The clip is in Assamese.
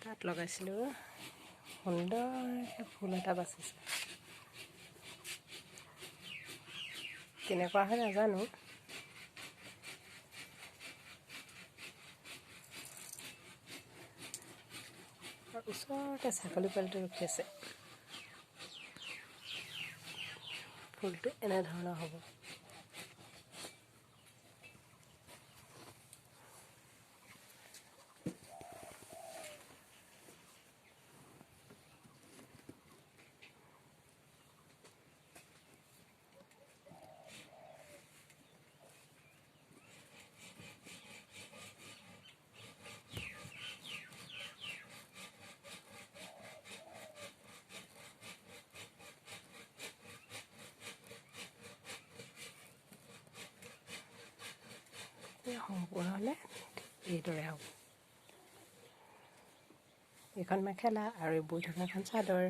তাত লগাইছিলোঁ সুন্দৰকৈ ফুল এটা বাচিছে কেনেকুৱা হয় নাজানো ওচৰতে ছাগলী পোৱালিটো ৰখি আছে ফুলটো এনেধৰণৰ হ'ব সম্পূৰ্ণ হ'লে এইদৰে হ'ব এইখন মেখেলা আৰু বৈ থকাখন চাদৰ